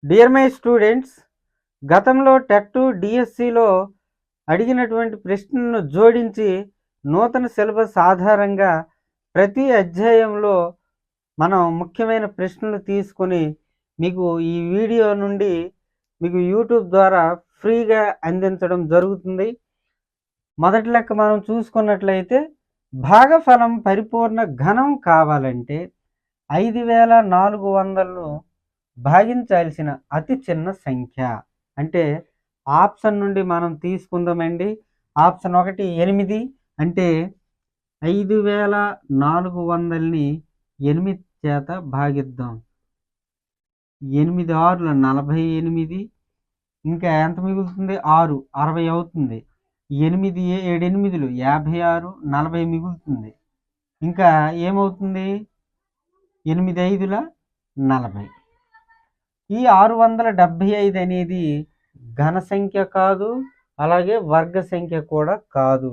Dear my students, గతంలో TET డిఎస్సిలో అడిగినటువంటి ప్రశ్నలను జోడించి నూతన సిలబస్ ఆధారంగా ప్రతి అధ్యాయంలో మనం ముఖ్యమైన ప్రశ్నలు తీసుకొని మీకు ఈ వీడియో నుండి మీకు యూట్యూబ్ ద్వారా ఫ్రీగా అందించడం జరుగుతుంది. మొదటి లెక్క మనం చూసుకున్నట్లయితే భాగఫలం పరిపూర్ణ ఘనం కావాలంటే 5400ను భాగించాల్సిన అతి చిన్న సంఖ్య. అంటే ఆప్షన్ నుండి మనం తీసుకుందామండి. ఆప్షన్ 1 8. అంటే 5400ని 8 చేత భాగిద్దాం. 8 6ల 48. ఇంకా ఎంత మిగులుతుంది? 6 60 అవుతుంది. 8 7 8లు 56 40 మిగులుతుంది. ఇంకా ఏమవుతుంది? 8 5ల 40. ఈ 675 అనేది ఘన సంఖ్య కాదు, అలాగే వర్గ సంఖ్య కూడా కాదు.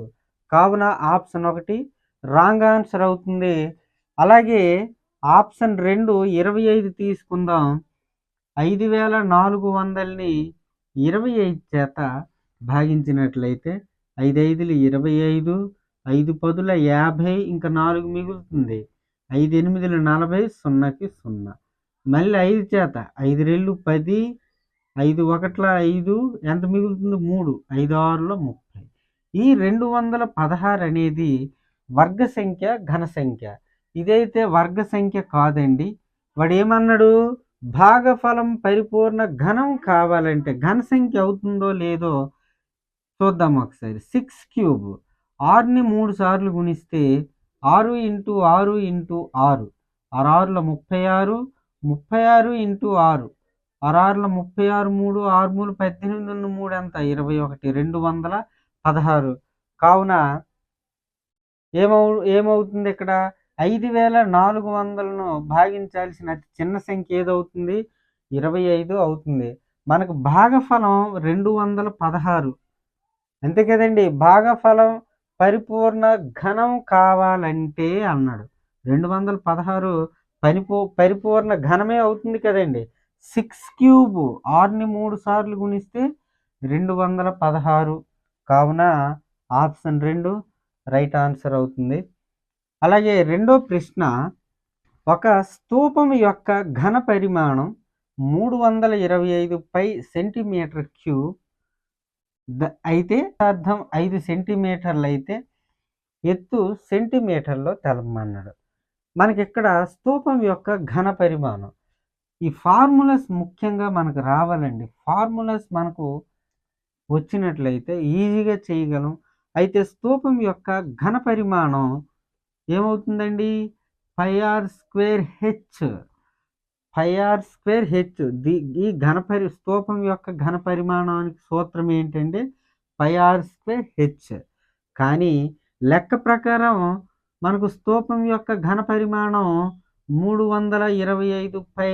కావున ఆప్షన్ 1 రాంగ్ ఆన్సర్ అవుతుంది. అలాగే ఆప్షన్ 2 25 తీసుకుందాం. 5400ని 25 చేత భాగించినట్లయితే 5 5లు 25, 5 10ల 50, ఇంకా 4 మిగులుతుంది. 5 8లు 40, 0కి 0. మళ్ళీ 5 చేత 5 2 10, 5 1ల 5, ఎంత మిగులుతుంది? 3, 5 6ల 30. ఈ 216 అనేది వర్గ సంఖ్య, ఘన సంఖ్య. ఇదైతే వర్గ సంఖ్య కాదండి. వాడు ఏమన్నాడు? భాగఫలం పరిపూర్ణ ఘనం కావాలంటే ఘన సంఖ్య అవుతుందో లేదో చూద్దాం ఒకసారి. 6 క్యూబ్ 6ని 3 సార్లు గుణిస్తే 6 × 6 × 6 6ల 36, 36 × 6 6ల 36, 3 6 3 18, 3 ఎంత? 21, 216. కావున ఏమవుతుంది ఇక్కడ? 5400ను భాగించాల్సిన అతి చిన్న సంఖ్య ఏదవుతుంది? 25 అవుతుంది. మనకు భాగఫలం 216. అంతే కదండి. భాగఫలం పరిపూర్ణ ఘనం కావాలంటే అన్నాడు. 216 పరిపూర్ణ ఘనమే అవుతుంది కదండి. 6 క్యూబ్ 6ని 3 సార్లు గుణిస్తే 216. కావున ఆప్షన్ 2 రైట్ ఆన్సర్ అవుతుంది. అలాగే రెండో ప్రశ్న, ఒక స్తూపం యొక్క ఘన పరిమాణం 325 సెంటీమీటర్ క్యూబ్ అయితే అర్థం 5 సెంటీమీటర్లు అయితే ఎత్తు సెంటీమీటర్లో తెలపమన్నాడు. మనకి ఇక్కడ స్తూపం యొక్క ఘన పరిమాణం, ఈ ఫార్ములాస్ ముఖ్యంగా మనకు రావాలండి. ఫార్ములాస్ మనకు వచ్చినట్లయితే ఈజీగా చేయగలం. అయితే స్తూపం యొక్క ఘన పరిమాణం ఏమవుతుందండి? πr²h. πr²h. ఈ స్తూపం యొక్క ఘన పరిమాణానికి సూత్రం ఏంటంటే πr²h. కానీ లెక్క ప్రకారం మనకు స్తూపం యొక్క ఘన పరిమాణం 325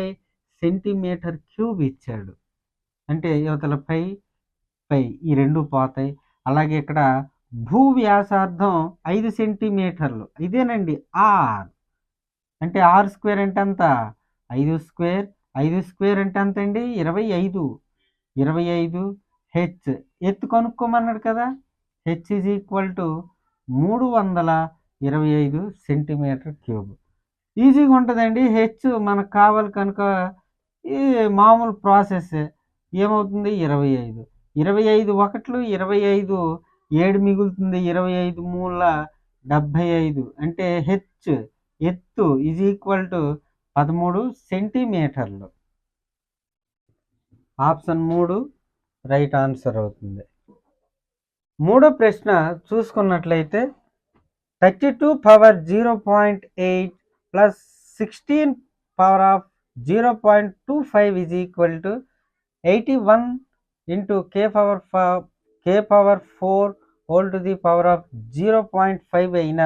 సెంటీమీటర్ క్యూబ్ ఇచ్చాడు. అంటే యువతల పై ఈ రెండు పోతాయి. అలాగే ఇక్కడ భూ వ్యాసార్థం 5 సెంటీమీటర్లు. ఇదేనండి ఆర్. అంటే r² అంటే ఎంత? 5². 5² అంటే ఎంత అండి? 25. 25 హెచ్. ఎత్తు కనుక్కోమన్నాడు కదా. H = 325 centimeter cube. ఈజీగా ఉంటుందండి. హెచ్ మనకు కావాలి కనుక ఈ మామూలు ప్రాసెస్. ఏమవుతుంది? 25. 25 1లు 25, 7 మిగులుతుంది. 25 3ల 75. అంటే హెచ్ ఎత్తు = 13 సెంటీమీటర్లు. ఆప్షన్ 3 రైట్ ఆన్సర్ అవుతుంది. మూడో ప్రశ్న చూసుకున్నట్లయితే 32⁸ ప్లస్ 16⁸ 81 × k⁴ అయిన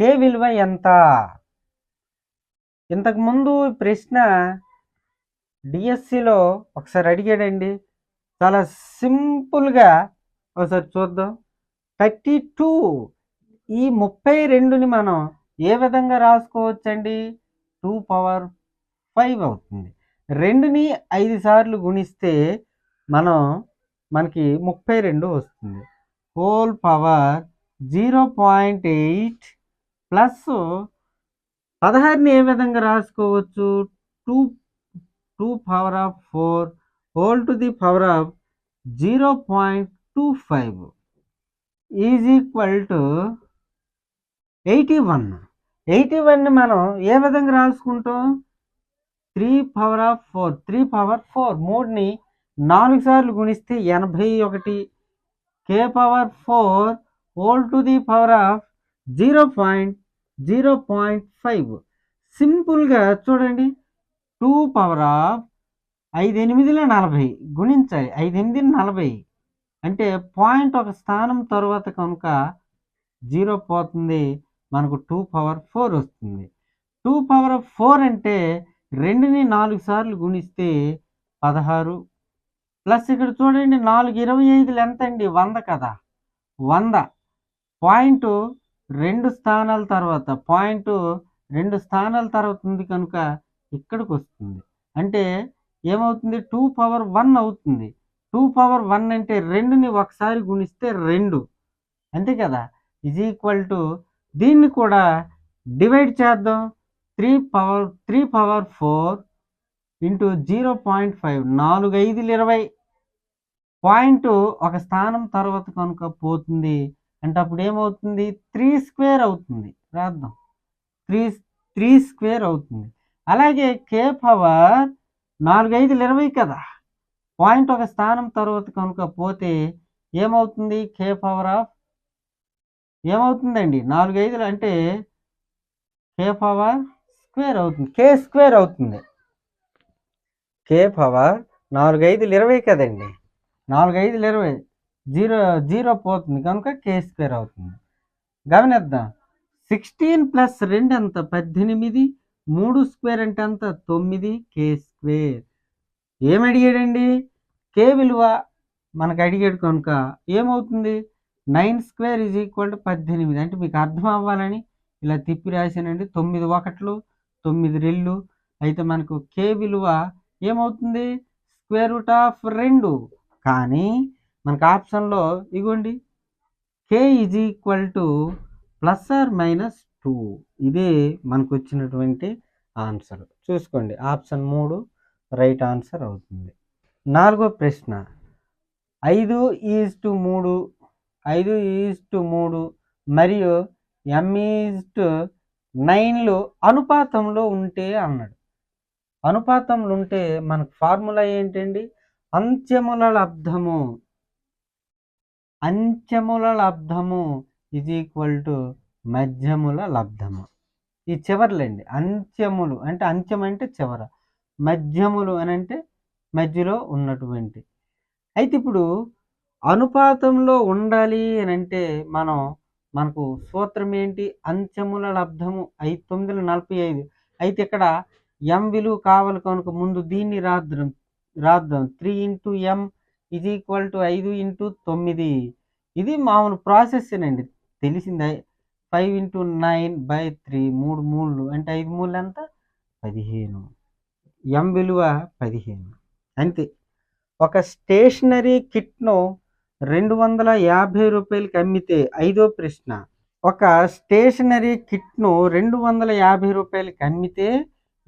k విలువ ఎంత? ఇంతకుముందు ప్రశ్న డిఎస్సిలో ఒకసారి అడిగాడండి. చాలా సింపుల్గా ఒకసారి చూద్దాం. 32, ఈ 32ని మనం ఏ విధంగా రాసుకోవచ్చండి? 2⁵ అవుతుంది. 2ని 5 సార్లు గుణిస్తే మనకి 32 వస్తుంది. హోల్ పవర్ 0.8 ప్లస్ 16ని ఏ విధంగా రాసుకోవచ్చు? 2 power of 4 whole to the power of 0.25 is equal to 81. 81ని మనం ఏ విధంగా రాసుకుంటాం? 3 పవర్ ఆఫ్ 4 3 పవర్ 4 3ని 4 సార్లు గుణిస్తే 81 k power 4 whole to the power of 0.5. సింపుల్గా చూడండి, 2 పవర్ ఆఫ్ 5 8 40 గుణించాలి. 5 8 40 అంటే పాయింట్ ఒక స్థానం తర్వాత కనుక 0 పోతుంది, మనకు 2 పవర్ 4 వస్తుంది. 2 పవర్ 4 అంటే 2ని 4 సార్లు గుణిస్తే 16 ప్లస్ ఇక్కడ చూడండి 4 25 ఎంత అండి? 100 కదా. 100 పాయింట్ 2 స్థానాల తర్వాత ఉంది కనుక ఇక్కడికి వస్తుంది. అంటే ఏమవుతుంది? 2 పవర్ 1 అవుతుంది. 2 పవర్ 1 అంటే 2ని ఒకసారి గుణిస్తే 2 అంతే కదా. ఈజ్ ఈక్వల్ టు దీన్ని కూడా డివైడ్ చేద్దాం. 3 పవర్ 4 ఇంటూ 0.5 4 5 20 పాయింట్ ఒక స్థానం తర్వాత కనుక పోతుంది అంటే అప్పుడు ఏమవుతుంది? 3 స్క్వేర్ అవుతుంది. రాద్దాం, 3 స్క్వేర్ అవుతుంది. అలాగే k పవర్ 4 5 20 కదా, పాయింట్ ఒక స్థానం తర్వాత కనుక పోతే ఏమవుతుంది? k పవర్ ఆఫ్ ఏమవుతుందండి? 4 5 అంటే k పవర్ స్క్వేర్ అవుతుంది, k స్క్వేర్ అవుతుంది. k పవర్ 4 5 20 కదండి, 4 5 20 0 పోతుంది కనుక k స్క్వేర్ అవుతుంది. గమనిద్దాం, 16 ప్లస్ 2 ఎంత? 18. 3 స్క్వేర్ అంటే ఎంత? 9 k స్క్వేర్. ఏమడిగాడండి? k విలువ మనకు అడిగాడు కనుక ఏమవుతుంది? 9 స్క్వేర్ ఈజ్ ఈక్వల్ టు 18. అంటే మీకు అర్థం అవ్వాలని ఇలా తిప్పి రాశానండి. 9 1 9 2 అయితే మనకు k విలువ ఏమవుతుంది? Square root of 2. కానీ మనకు ఆప్షన్లో ఇగోండి k is equal to plus or minus 2. ఇదే మనకు వచ్చినటువంటి ఆన్సర్. చూసుకోండి, ఆప్షన్ 3 రైట్ ఆన్సర్ అవుతుంది. 4వ ప్రశ్న, 5:3 మరియు m:9లు అనుపాతంలో ఉంటే అన్నాడు. అనుపాతంలో ఉంటే మనకు ఫార్ములా ఏంటండి? అంత్యముల లబ్ధము ఈజ్ ఈక్వల్ టు మధ్యముల లబ్ధము. ఈ చివర్లండి, అంత్యములు అంటే అంత్యం అంటే చివర, మధ్యములు అని అంటే మధ్యలో ఉన్నటువంటి. అయితే ఇప్పుడు అనుపాతంలో ఉండాలి అని అంటే మనకు సూత్రం ఏంటి? అంత్యముల లబ్ధము 5 9 45. అయితే ఇక్కడ m విలువ కావాలి కనుక ముందు దీన్ని రాద్దాం 3 into m is equal to 5 into 9. ఇది మామూలు ప్రాసెస్ అండి, తెలిసిందే. 5 ఇంటూ 9/3 3 3 అంటే 5 3 ఎంత? 15. m విలువ 15 అంతే. ఒక స్టేషనరీ కిట్ను 250 రూపాయలకి అమ్మితే, 5వ ప్రశ్న, ఒక స్టేషనరీ కిట్ను 250 రూపాయలకి అమ్మితే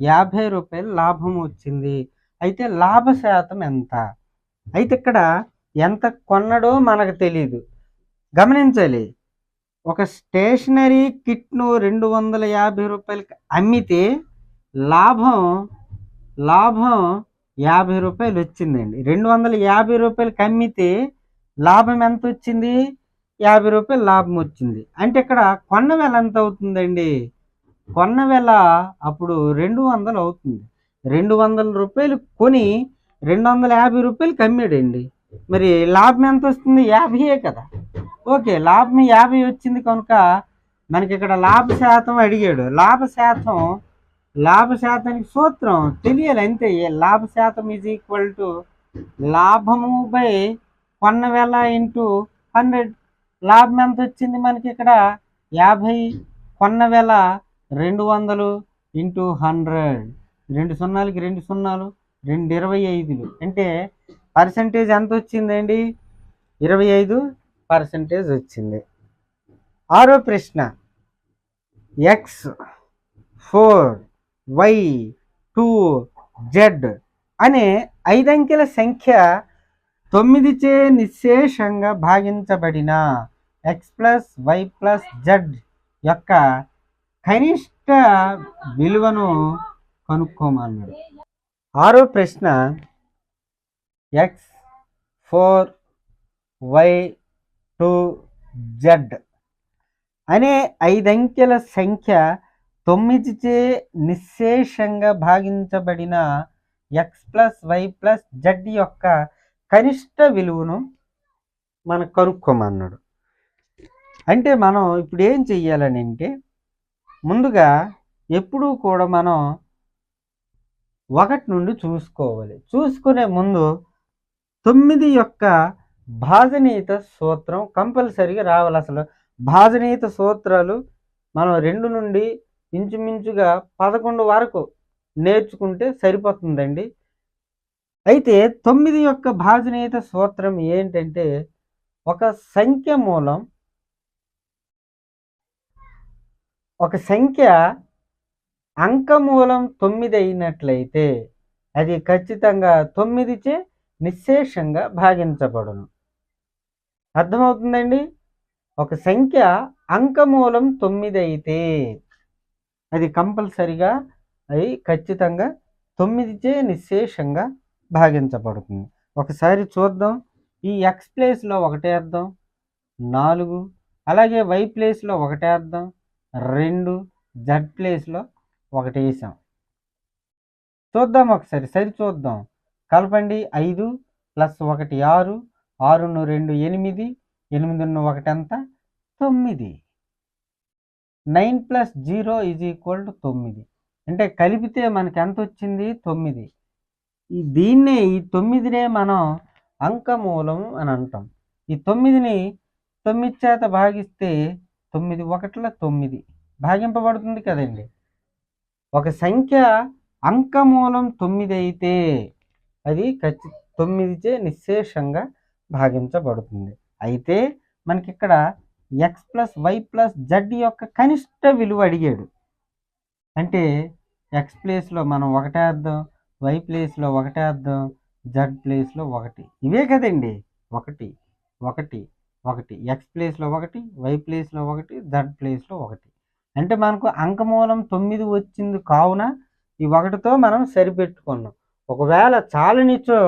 50 రూపాయలు లాభం వచ్చింది. అయితే లాభ శాతం ఎంత? అయితే ఇక్కడ ఎంత కొన్నడో మనకు తెలియదు, గమనించాలి. ఒక స్టేషనరీ కిట్ను 250 రూపాయలకి అమ్మితే లాభం 50 రూపాయలు వచ్చిందండి. 250 రూపాయలకి అమ్మితే లాభం ఎంత వచ్చింది? 50 రూపాయలు లాభం వచ్చింది. అంటే ఇక్కడ కొన్న వెల ఎంత అవుతుందండి? కొన్న వెల అప్పుడు 200 అవుతుంది. 200 రూపాయలు కొని 250 రూపాయలకి అమ్మాడండి. మరి లాభం ఎంత వస్తుంది? 50 కదా. ఓకే, లాభం 50 వచ్చింది కనుక మనకి ఇక్కడ లాభ శాతం అడిగాడు. లాభ శాతానికి సూత్రం తెలియాలి అంతే. లాభ శాతం ఈజ్ ఈక్వల్ టు లాభము బై కొన్న వెల ఇంటూ 100. లాభం ఎంత వచ్చింది మనకి ఇక్కడ? 50. కొన్న వెల 200 ఇంటూ 100. 2 సున్నాలకి 2 సున్నాలు 2 25లు అంటే పర్సెంటేజ్ ఎంత వచ్చిందండి? 25% వచ్చింది. ఆరో ప్రశ్న, X4Y2Z అనే 5 అంకెల సంఖ్య 9చే నిశ్శేషంగా భాగించబడిన X+Y+Z యొక్క కనిష్ట విలువను కనుక్కోమన్నాడు. ఆరో ప్రశ్న, X4Y2Z అనే 5 అంకెల సంఖ్య 9చే నిశ్శేషంగా భాగించబడిన X+Y+Z యొక్క కనిష్ట విలువను మనం కనుక్కోమన్నాడు. అంటే మనం ఇప్పుడు ఏం చెయ్యాలని అంటే, ముందుగా ఎప్పుడూ కూడా మనం 1 నుండి చూసుకోవాలి. చూసుకునే ముందు 9 యొక్క భాజనీయత సూత్రం కంపల్సరీగా రావాలి. అసలు భాజనీయత సూత్రాలు మనం 2 నుండి ఇంచుమించుగా 11 వరకు నేర్చుకుంటే సరిపోతుందండి. అయితే 9 యొక్క భాజనీయత సూత్రం ఏంటంటే, ఒక సంఖ్య అంకమూలం 9 అయినట్లయితే అది ఖచ్చితంగా 9చే నిశ్శేషంగా భాగించబడును. అర్థమవుతుందండి? ఒక సంఖ్య అంకమూలం 9 అయితే అది కంపల్సరిగా అది ఖచ్చితంగా 9చే నిశ్శేషంగా భాగించబడుతుంది. ఒకసారి చూద్దాం. ఈ X ప్లేస్లో 1 వేద్దాం, 4. అలాగే Y ప్లేస్లో 1 వేద్దాం, 2. Z ప్లేస్లో 1 వేసాం. చూద్దాం ఒకసారి, సరి చూద్దాం. కలపండి. 5 + 1 6, 6 2 8, 8 1 ఎంత? 9. 9 + 0 = 9. అంటే కలిపితే మనకి ఎంత వచ్చింది? 9. ఈ 9నే మనం అంకమూలం అని అంటాం. ఈ 9ని 9 చేత భాగిస్తే 9 1ల 9 భాగింపబడుతుంది కదండి. ఒక సంఖ్య అంకమూలం 9 అయితే అది 9చే నిశ్శేషంగా భాగించబడుతుంది. అయితే మనకి ఇక్కడ X+Y+Z యొక్క కనిష్ట విలువ అడిగాడు. అంటే X ప్లేస్లో మనం 1 వేద్దాం, Y ప్లేస్లో 1 వేద్దాం, Z ప్లేస్లో 1. ఇవే కదండి, 1 1 1. X ప్లేస్లో 1, Y ప్లేస్లో 1, Z ప్లేస్లో 1. అంటే మనకు అంకమూలం 9 వచ్చింది కావున ఈ 1తో మనం సరిపెట్టుకున్నాం. ఒకవేళ చాలనిచో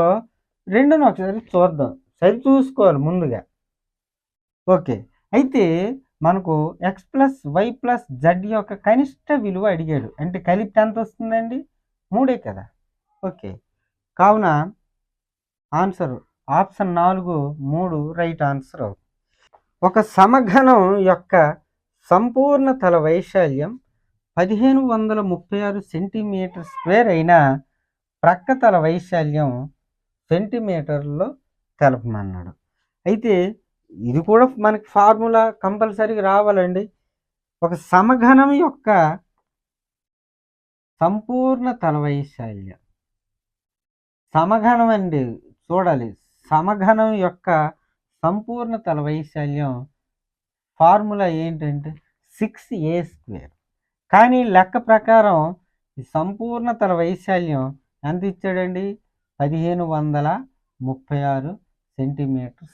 2ను ఒకసారి చూద్దాం, సరి చూసుకోవాలి ముందుగా. ఓకే. అయితే మనకు X+Y+Z యొక్క కనిష్ట విలువ అడిగాడు. అంటే కలిపితే ఎంత వస్తుందండి? 3 కదా. ఓకే. కావున ఆన్సర్ ఆప్షన్ 4 3 రైట్ ఆన్సర్ అవుతుంది. ఒక సమఘనం యొక్క సంపూర్ణ తల వైశాల్యం 1536 cm² అయిన ప్రక్క తల వైశాల్యం సెంటీమీటర్లో తెలపమన్నాడు. అయితే ఇది కూడా మనకి ఫార్ములా కంపల్సరీగా రావాలండి. ఒక సమఘనం యొక్క సంపూర్ణ తల వైశాల్యం, సమఘనం అండి, చూడాలి. సమఘనం యొక్క సంపూర్ణ తల వైశాల్యం ఫార్ములా ఏంటంటే 6a². కానీ లెక్క ప్రకారం ఈ సంపూర్ణ తల వైశాల్యం ఎంత ఇచ్చాడండి? 1536 cm².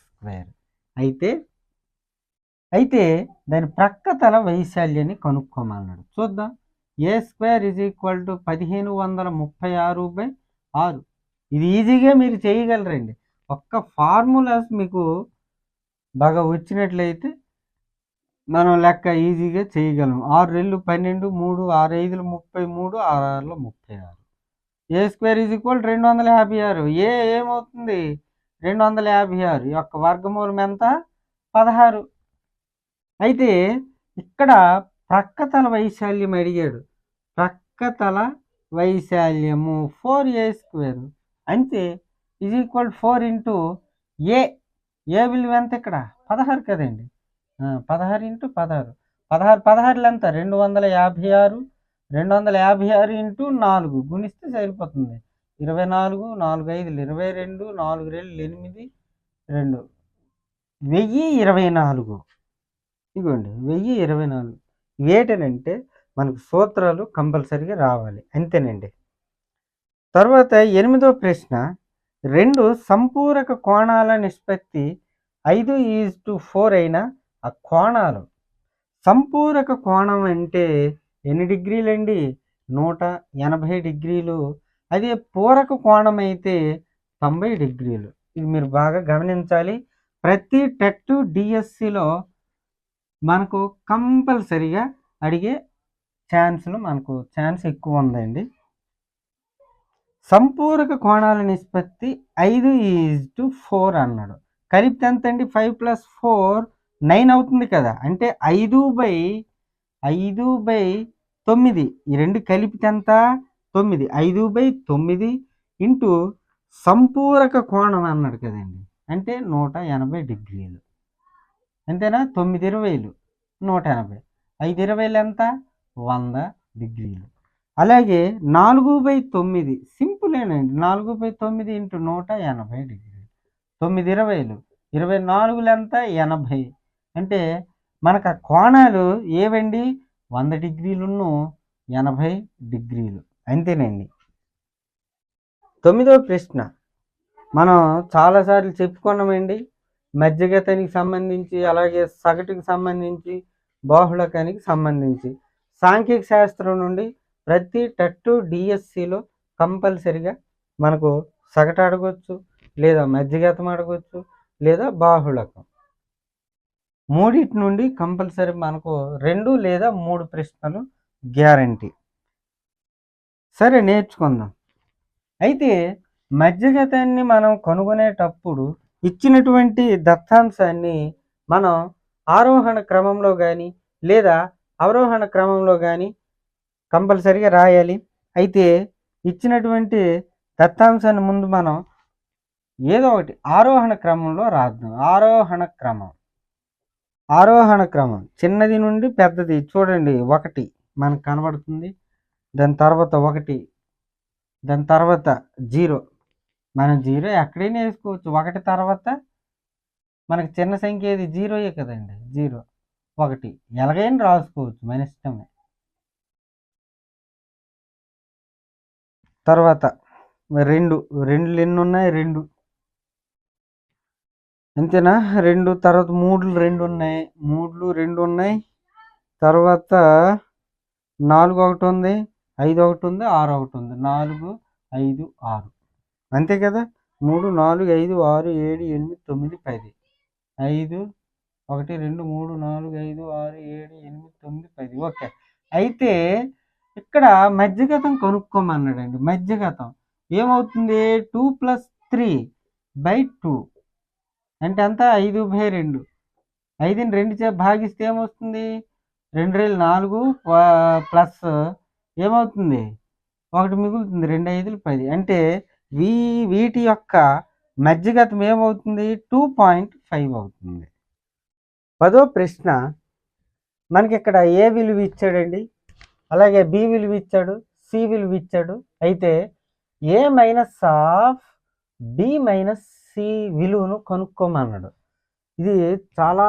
అయితే దాని ప్రక్క తల వైశాల్యాన్ని కనుక్కోమన్నాడు. చూద్దాం. a² = 1536/6. ఇది ఈజీగా మీరు చేయగలరండి. ఒక్క ఫార్ములాస్ మీకు బాగా వచ్చినట్లయితే మనం లెక్క ఈజీగా చేయగలం. 6 2 12, 3 6 5 33, 6 6 36. a² = 256. ఏమవుతుంది? 256 యొక్క వర్గమూలం ఎంత? 16. అయితే ఇక్కడ ప్రక్క తల వైశాల్యం అడిగాడు. ప్రక్క తల వైశాల్యము 4a². అంటే = 4 × a. ఏ విలువ ఎంత ఇక్కడ? 16 కదండి. 16 × 16. 16 ఎంత? 256. 256 × 4 గుణిస్తే సరిపోతుంది. 24, 4 5లు 22, 4 2 8, 2 1024. ఇదిగోండి 1024. ఏంటనంటే మనకు సూత్రాలు కంపల్సరీగా రావాలి, అంతేనండి. తర్వాత 8వ ప్రశ్న, 2 సంపూరక కోణాల నిష్పత్తి 5:4 అయిన ఆ కోణాలు. సంపూరక కోణం అంటే ఎన్ని డిగ్రీలండి? 180 డిగ్రీలు. అదే పూరక కోణం అయితే 90 డిగ్రీలు. ఇది మీరు బాగా గమనించాలి. ప్రతి టెట్ డిఎస్సిలో మనకు కంపల్సరీగా అడిగే ఛాన్స్ ఎక్కువ ఉందండి. సంపూరక కోణాల నిష్పత్తి 5:4 అన్నాడు. కలిపితే ఎంత అండి? 5 + 4 9 అవుతుంది కదా. అంటే 5/9. ఈ రెండు కలిపితే ఎంత? 9. 5/9 ఇంటూ సంపూరక కోణం అన్నాడు కదండి, అంటే 180 డిగ్రీలు. అంతేనా? 9/20 180. 5/20 ఎంత? 100 డిగ్రీలు. అలాగే 4/9 సింపులేనండి. 4/9 ఇంటూ 180 డిగ్రీలు. 9/20 24 ఎంత? 80. అంటే మనకు ఆ కోణాలు ఏవండి? 100 డిగ్రీలును 80 డిగ్రీలు. అంతేనండి. 9వ ప్రశ్న మనం చాలాసార్లు చెప్పుకున్నామండి. మధ్యగతానికి సంబంధించి, అలాగే సగటుకి సంబంధించి, బాహుళకానికి సంబంధించి సాంఖ్యక శాస్త్రం నుండి ప్రతి టెట్ డిఎస్సిలో కంపల్సరిగా మనకు సగటు అడగవచ్చు, లేదా మధ్యగతం అడగవచ్చు, లేదా బాహుళకం. మూడిటి నుండి కంపల్సరీ మనకు 2 లేదా 3 ప్రశ్నలు గ్యారంటీ. సరే, నేర్చుకుందాం. అయితే మధ్యగతాన్ని మనం కనుగొనేటప్పుడు ఇచ్చినటువంటి దత్తాంశాన్ని మనం ఆరోహణ క్రమంలో కానీ లేదా అవరోహణ క్రమంలో కానీ కంపల్సరీగా రాయాలి. అయితే ఇచ్చినటువంటి దత్తాంశాన్ని ముందు మనం ఏదో ఒకటి ఆరోహణ క్రమంలో రాద్దాం. ఆరోహణ క్రమం చిన్నది నుండి పెద్దది చూడండి. 1 మనకు కనబడుతుంది, దాని తర్వాత 1, దాని తర్వాత 0. మనం 0 ఎక్కడైనా వేసుకోవచ్చు. 1 తర్వాత మనకు చిన్న సంఖ్య ఏది? 0 కదండి. 0 1 ఎలాగైనా రాసుకోవచ్చు, మన ఇష్టమే. తర్వాత 2 ఎన్ని ఉన్నాయి? 2 అంతేనా? 2 తర్వాత 3 2 ఉన్నాయి, 3 2 ఉన్నాయి. తర్వాత 4 1 ఉంది, 5 1 ఉంది, 6 1 ఉంది. 4 5 6 అంతే కదా. 3 4 5 6 7 8 9 10. 5 1 2 3 4 5 6 7 8 9 10. ఓకే. అయితే ఇక్కడ మధ్యగతం కనుక్కోమన్నాడండి. మధ్యగతం ఏమవుతుంది? 2 + 3/2 అంటే ఎంత? 5/2. 5ని 2 చే భాగిస్తే ఏమొస్తుంది? 2 2 4 ప్లస్ ఏమవుతుంది? 1 మిగులుతుంది. 2 5 10. అంటే వీటి యొక్క మధ్యగతం ఏమవుతుంది? 2.5 అవుతుంది. 10వ ప్రశ్న మనకి ఇక్కడ ఏ విలువ ఇచ్చాడండి, అలాగే బి విలువ ఇచ్చాడు, సి విలువ ఇచ్చాడు. అయితే A minus of B minus C విలువను కనుక్కోమన్నాడు. ఇది చాలా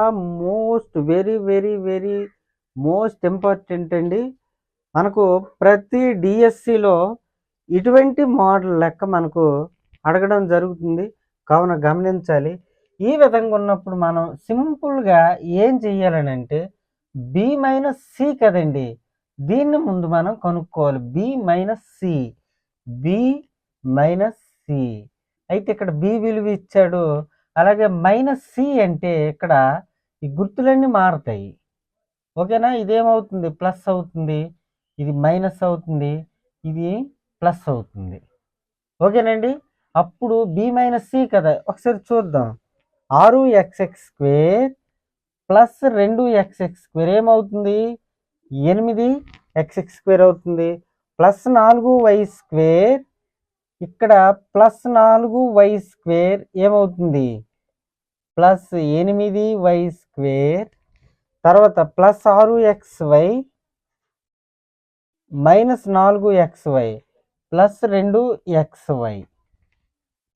వెరీ మోస్ట్ ఇంపార్టెంట్ అండి. మనకు ప్రతి డిఎస్సిలో ఇటువంటి మోడల్ లెక్క మనకు అడగడం జరుగుతుంది, కావున గమనించాలి. ఈ విధంగా ఉన్నప్పుడు మనం సింపుల్గా ఏం చెయ్యాలని అంటే బి మైనస్ సి కదండి, దీన్ని ముందు మనం కనుక్కోవాలి. B minus C. అయితే ఇక్కడ బి విలువ ఇచ్చాడు, అలాగే మైనస్ సి అంటే ఇక్కడ ఈ గుర్తులన్నీ మారుతాయి. ఓకేనా? ఇదేమవుతుంది? ప్లస్ అవుతుంది, ఇది మైనస్ అవుతుంది, ఇది ప్లస్ అవుతుంది. ఓకేనండి? అప్పుడు బి మైనస్ సి కదా. ఒకసారి చూద్దాం. 6x² ప్లస్ 2x² ఏమవుతుంది? 8x² అవుతుంది. ప్లస్ 4y², ఇక్కడ ప్లస్ 4y² ఏమవుతుంది? Plus 8y². తర్వాత plus 6xy minus 4xy plus 2xy.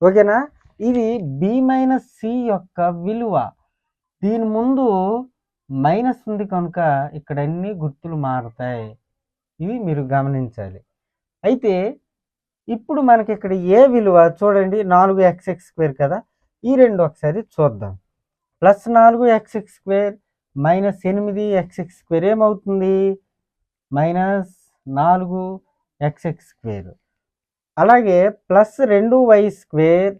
ఓకేనా? ఇది b మైనస్ c యొక్క విలువ. దీని ముందు మైనస్ ఉంది కనుక ఇక్కడ అన్ని గుర్తులు మారుతాయి. ఇవి మీరు గమనించాలి. అయితే ఇప్పుడు మనకి ఇక్కడ ఏ విలువ చూడండి, 4x² కదా. ఈ రెండు ఒకసారి చూద్దాం. ప్లస్ 4x² మైనస్ 8x² ఏమవుతుంది? Minus 4x². అలాగే ప్లస్ 2y²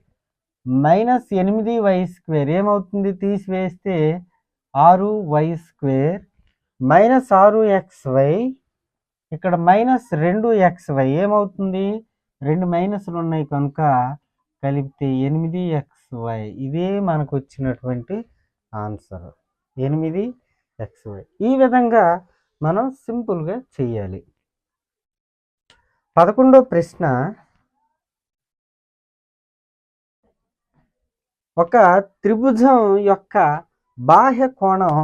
మైనస్ 8y² ఏమవుతుంది? తీసివేస్తే 6y² మైనస్ 6xy. ఇక్కడ మైనస్ 2xy ఏమవుతుంది? 2 మైనస్లు ఉన్నాయి కనుక కలిపితే 8xy. ఇదే మనకు వచ్చినటువంటి ఆన్సర్, 8xy. ఈ విధంగా మనం సింపుల్గా చేయాలి. 11వ ప్రశ్న, ఒక త్రిభుజం యొక్క బాహ్య కోణం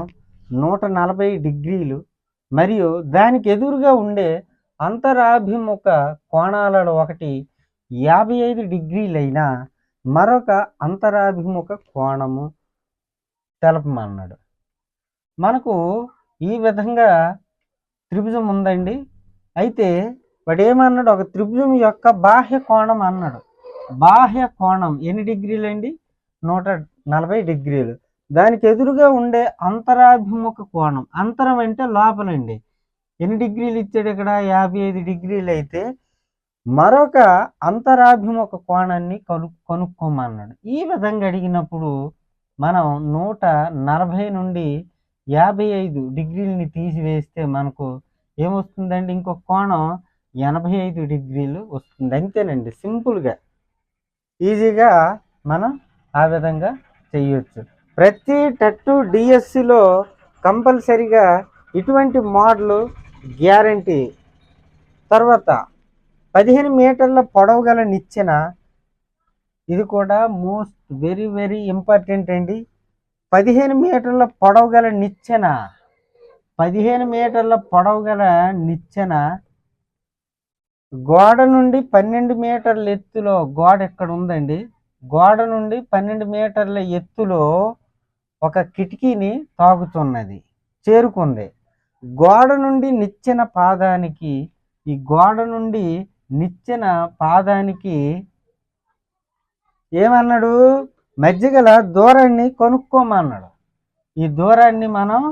140 డిగ్రీలు మరియు దానికి ఎదురుగా ఉండే అంతరాభిముఖ కోణాలలో ఒకటి 55 డిగ్రీలైన మరొక అంతరాభిముఖ కోణము తెలపమన్నాడు. మనకు ఈ విధంగా త్రిభుజం ఉందండి. అయితే వాడు ఏమన్నాడు? ఒక త్రిభుజం యొక్క బాహ్య కోణం అన్నాడు. బాహ్య కోణం ఎన్ని డిగ్రీలు అండి? 140 డిగ్రీలు. దానికి ఎదురుగా ఉండే అంతరాభిముఖ కోణం, అంతరం అంటే లోపలండి, ఎన్ని డిగ్రీలు ఇచ్చాడు ఇక్కడ? 55 డిగ్రీలు. అయితే మరొక అంతరాభిముఖ కోణాన్ని కనుక్కోమన్నాడు. ఈ విధంగా అడిగినప్పుడు మనం 140 నుండి 55 డిగ్రీలని తీసివేస్తే మనకు ఏమొస్తుందండి? ఇంకొక కోణం 85 డిగ్రీలు వస్తుంది. అంతేనండి, సింపుల్గా ఈజీగా మనం ఆ విధంగా చేయొచ్చు. ప్రతి టట్టు డిఎస్సిలో కంపల్సరిగా ఇటువంటి మోడల్ గ్యారంటీ. తర్వాత 15 మీటర్ల పొడవు గల నిచ్చెన, ఇది కూడా మోస్ట్ వెరీ వెరీ ఇంపార్టెంట్ అండి. 15 మీటర్ల పొడవు గల నిచ్చెన, 15 మీటర్ల పొడవు గల నిచ్చెన గోడ నుండి 12 మీటర్ల ఎత్తులో, గోడ ఎక్కడ ఉందండి, గోడ నుండి 12 మీటర్ల ఎత్తులో ఒక కిటికీని తాకుతున్నది, చేరుకుంది. గోడ నుండి నిచ్చెన పాదానికి, ఈ గోడ నుండి నిచ్చెన పాదానికి ఏమన్నాడు? మధ్యగల దూరాన్ని కనుక్కోమన్నాడు. ఈ దూరాన్ని మనం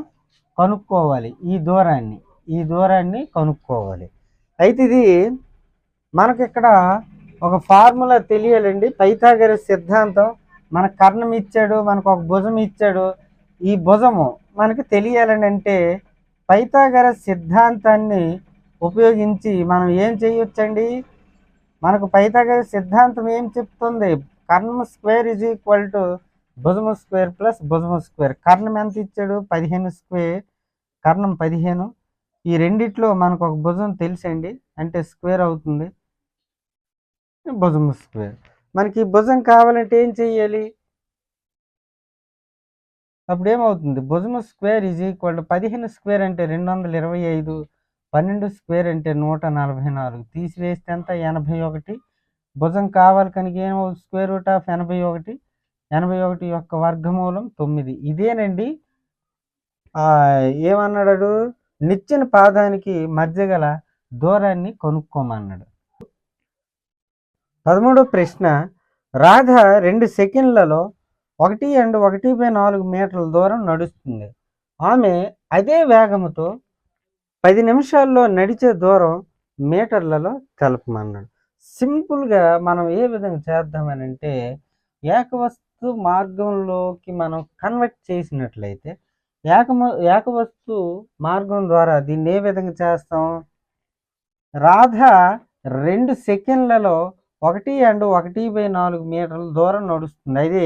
కనుక్కోవాలి. ఈ దూరాన్ని కనుక్కోవాలి. అయితే ఇది మనకి ఇక్కడ ఒక ఫార్ములా తెలియాలండి. పైథాగరస్ సిద్ధాంతం. మన కర్ణం ఇచ్చాడు, మనకు ఒక భుజం ఇచ్చాడు. ఈ భుజము మనకి తెలియాలని అంటే పైథాగరస్ సిద్ధాంతాన్ని ఉపయోగించి మనం ఏం చేయొచ్చండి? మనకు పైథాగరస్ సిద్ధాంతం ఏం చెప్తుంది? కర్ణం స్క్వేర్ ఈజ్ ఈక్వల్ టు భుజము స్క్వేర్ ప్లస్ భుజము స్క్వేర్. కర్ణం ఎంత ఇచ్చాడు? 15 స్క్వేర్, కర్ణం 15. ఈ రెండిట్లో మనకు ఒక భుజం తెలుసండి, అంటే స్క్వేర్ అవుతుంది, భుజము స్క్వేర్. మనకి ఈ భుజం కావాలంటే ఏం చెయ్యాలి? అప్పుడు ఏమవుతుంది? భుజము square is equal to 15 square అంటే 225, 12 స్క్వేర్ అంటే 144. తీసివేస్తే ఎంత? 81. భుజం కావాలి కనుక ఏమవుతుంది? Square root of 81. 81 యొక్క వర్గమూలం 9. ఇదేనండి ఏమన్నాడు? నిచ్చెన పాదానికి మధ్య గల దూరాన్ని కనుక్కోమన్నాడు. 13వ ప్రశ్న, రాధ 2 సెకండ్లలో 1.1/4 మీటర్ల దూరం నడుస్తుంది. ఆమె అదే వేగముతో 10 నిమిషాల్లో నడిచే దూరం మీటర్లలో తెలపమన్నాడు. సింపుల్గా మనం ఏ విధంగా చేద్దామని అంటే, ఏకవస్తు మార్గంలోకి మనం కన్వర్ట్ చేసినట్లయితే ఏకవస్తు మార్గం ద్వారా దీన్ని ఏ విధంగా చేస్తాం? రాధ 2 సెకండ్లలో 1.1/4 మీటర్ల దూరం నడుస్తుంది. అయితే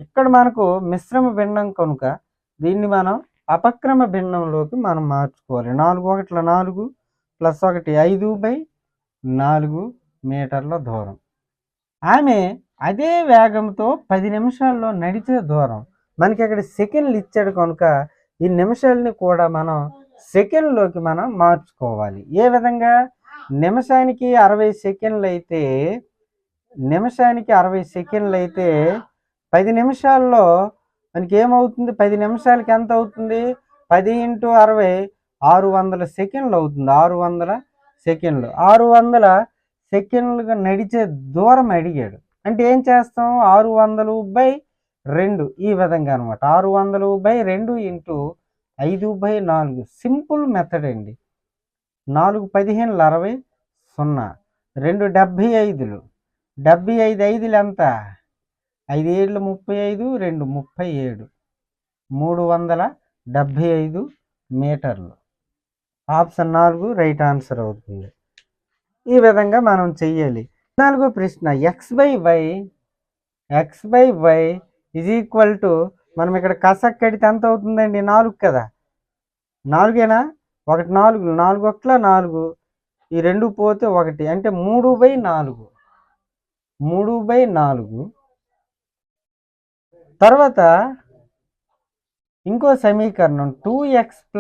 ఇక్కడ మనకు మిశ్రమ భిన్నం కనుక దీన్ని మనం అపక్రమ భిన్నంలోకి మనం మార్చుకోవాలి. 4 1 4 ప్లస్ 1 5/4 మీటర్ల దూరం. ఆమె అదే వేగంతో 10 నిమిషాల్లో నడిచే దూరం. మనకి అక్కడ సెకండ్లు ఇచ్చాడు కనుక ఈ నిమిషాలని కూడా మనం సెకండ్లోకి మనం మార్చుకోవాలి. ఏ విధంగా? నిమిషానికి 60 సెకండ్లు అయితే 10 నిమిషాల్లో మనకి ఏమవుతుంది? 10 నిమిషాలకి ఎంత అవుతుంది? 10 × 60 600 సెకండ్లు అవుతుంది. 600 సెకండ్లు. 600 సెకండ్లుగా నడిచే దూరం అడిగాడు. అంటే ఏం చేస్తాం? 600/2 ఈ విధంగా అనమాట. 600/2 × 5/4 సింపుల్ మెథడ్ అండి. 4 15 60 0 2 75 75 5 ఎంత? 5 7 35 2 37 375 మీటర్లు. ఆప్షన్ 4 రైట్ ఆన్సర్ అవుతుంది. ఈ విధంగా మనం చెయ్యాలి. 4వ ప్రశ్న x/y మనం ఇక్కడ కసక్ కడితే ఎంత అవుతుందండి? 4 కదా, 4ఏనా? 1 4 4 1 4 ఈ 2 పోతే 1 అంటే 3/4 తర్వాత ఇంకో సమీకరణం 2x +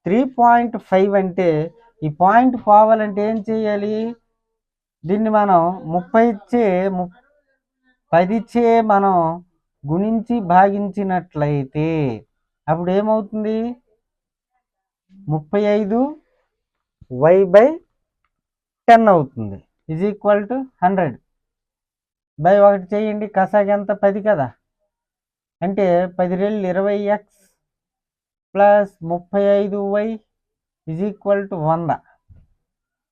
3.5 అంటే ఈ పాయింట్ పోవాలంటే ఏం చేయాలి? దీన్ని మనం 10 మనం గుణించి భాగించినట్లయితే అప్పుడు ఏమవుతుంది? 35y/10 అవుతుంది. = 100/1 చేయండి. కసాకి ఎంత? 10 కదా, అంటే 10 రెళ్ళు 20x + 35y = 100.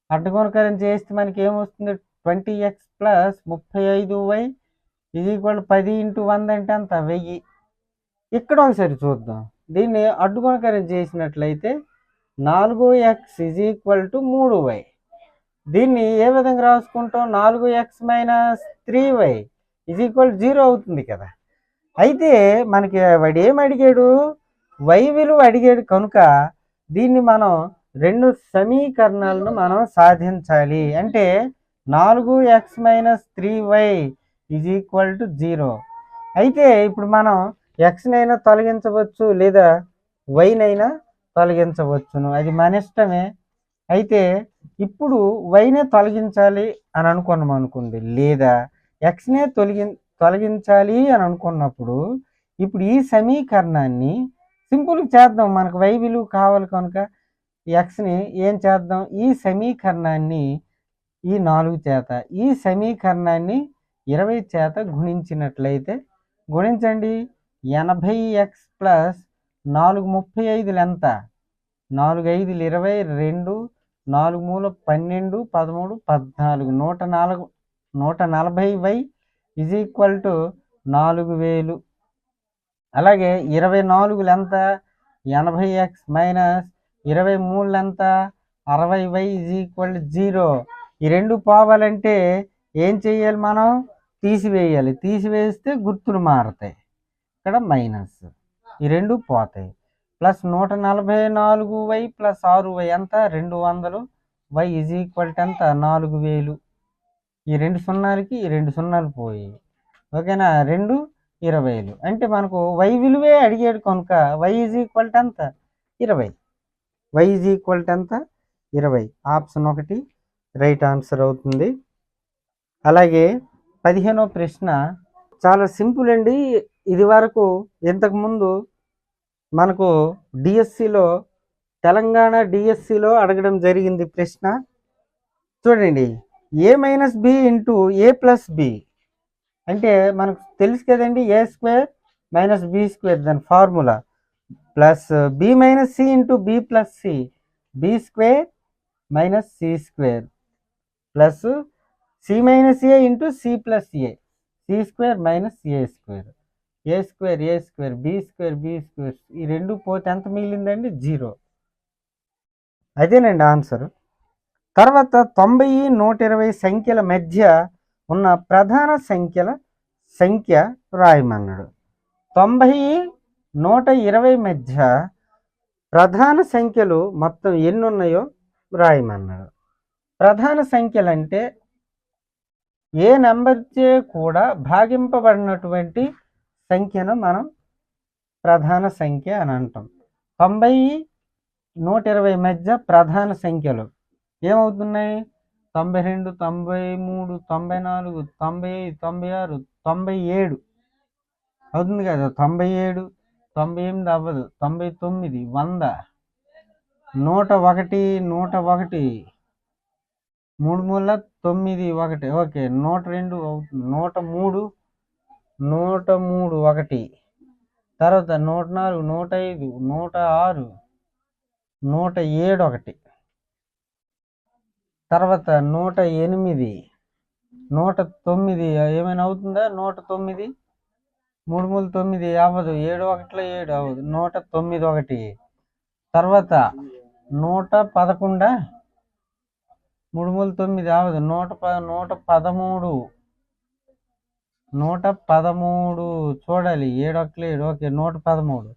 అడ్డగుణకరం చేస్తే మనకి ఏమొస్తుంది? 20x + 35y = 10 × 100 అంటే ఎంత? 1000. ఇక్కడ ఒకసారి చూద్దాం. దీన్ని అడ్డుగుణకరం చేసినట్లయితే 4x = 3y. దీన్ని ఏ విధంగా రాసుకుంటాం? 4x - 3y = 0 అవుతుంది కదా. అయితే మనకి వాడు ఏం అడిగాడు? y విలువ అడిగాడు కనుక దీన్ని మనం 2 సమీకరణాలను మనం సాధించాలి. అంటే 4x - 3y = 0. అయితే ఇప్పుడు మనం xనైనా తొలగించవచ్చు లేదా వైనైనా తొలగించవచ్చును, అది మన ఇష్టమే. అయితే ఇప్పుడు వైనే తొలగించాలి అని అనుకున్నాం అనుకోండి, లేదా ఎక్స్నే తొలగించాలి అని అనుకున్నప్పుడు ఇప్పుడు ఈ సమీకరణాన్ని సింపుల్గా చేద్దాం. మనకు వై విలువ కావాలి కనుక ఎక్స్ని ఏం చేద్దాం? ఈ సమీకరణాన్ని ఈ 4 చేత, ఈ సమీకరణాన్ని 20 చేత గుణించినట్లయితే గుణించండి. 80x + 4 35 ఎంత? 4 5 20 2 4 3 12 13 14 140y = 4000. అలాగే 24 ఎంత? 80x - 23 ఎంత? 60y = 0. ఈ 2 పోవాలంటే ఏం చేయాలి? మనం తీసివేయాలి. తీసివేస్తే గుర్తులు మారతాయి. ఇక్కడ మైనస్, ఈ 2 పోతాయి. ప్లస్ 144y + 6y ఎంత? 200. y = ఎంత? 4000. ఈ 2 సున్నాలకి ఈ 2 సున్నాలు పోయి, ఓకేనా? 2 20,000 అంటే మనకు y విలువే అడిగాడు కనుక y = ఎంత? 20. y = ఎంత? 20. ఆప్షన్ 1 రైట్ ఆన్సర్ అవుతుంది. అలాగే 15వ ప్రశ్న చాలా సింపుల్ అండి. ఇది వరకు ఇంతకుముందు మనకు డిఎస్సిలో, తెలంగాణ డిఎస్సిలో అడగడం జరిగింది ప్రశ్న. చూడండి, a - b × a + b అంటే మనకు తెలుసు కదండి, a² - b² దాని formula, plus b - c × b + c, b² - c² plus c - a × c + a, c² - a² a² b² ఈ 2 పోతే ఎంత మిగిలిందండి? 0. అదేనండి ఆన్సర్. తర్వాత 90 120 సంఖ్యల మధ్య ఉన్న ప్రధాన సంఖ్య రాయమన్నాడు. 90 120 మధ్య ప్రధాన సంఖ్యలు మొత్తం ఎన్ని ఉన్నాయో రాయమన్నాడు. ప్రధాన సంఖ్యలు అంటే ఏ నెంబర్చే కూడా భాగింపబడినటువంటి సంఖ్యను మనం ప్రధాన సంఖ్య అని అంటాం. 90 120 మధ్య ప్రధాన సంఖ్యలు ఏమవుతున్నాయి? 92, 93, 94, 95, 96, 97 అవుతుంది కదా. 97, 98 అవ్వదు, 99, 100, 101, 101, 3 మూల 9, 1, ఓకే. 102 అవుతుంది, 103, 103, 1, తర్వాత 104, 105, 106, 107, 1, తర్వాత 108, 109 ఏమైనా అవుతుందా? 109, 3 మూల 9 అవ్వదు, 7 1 7 అవ్వదు, 109, 1, తర్వాత 111, 3 మూల 9 అవ్వదు, 113, 113 చూడాలి, 7 1 7, ఓకే. 113,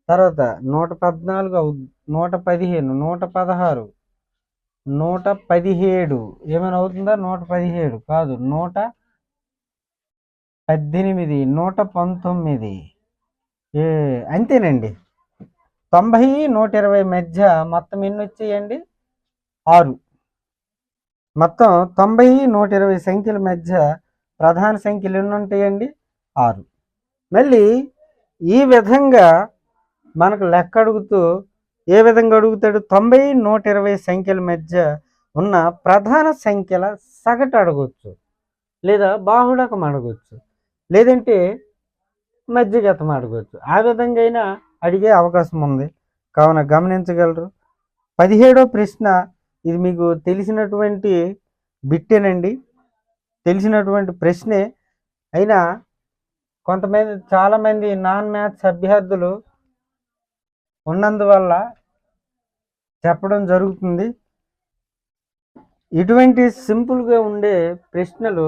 తర్వాత 114 అవుద్ది, 115, 116, 117 ఏమైనా అవుతుందా? 117 కాదు, 118, 119 అంతేనండి. 90, 120 మధ్య మొత్తం ఎన్ని వచ్చాయండి? 6. మొత్తం 90, 120 సంఖ్యల మధ్య ప్రధాన సంఖ్యలు ఎన్ని ఉంటాయండి? 6. మళ్ళీ ఈ విధంగా మనకు లెక్క అడుగుతూ ఏ విధంగా అడుగుతాడు? 90, 120 సంఖ్యల మధ్య ఉన్న ప్రధాన సంఖ్యల సగటు అడగవచ్చు, లేదా బాహుళకం అడగవచ్చు, లేదంటే మధ్యగతం అడగవచ్చు. ఆ విధంగా అయినా అడిగే అవకాశం ఉంది, కావున గమనించగలరు. 17వ ప్రశ్న, ఇది మీకు తెలిసినటువంటి బిట్టేనండి, తెలిసినటువంటి ప్రశ్నే. అయినా కొంతమంది చాలామంది నాన్ మ్యాథ్స్ అభ్యర్థులు ఉన్నందువల్ల చెప్పడం జరుగుతుంది. ఇటువంటి సింపుల్గా ఉండే ప్రశ్నలు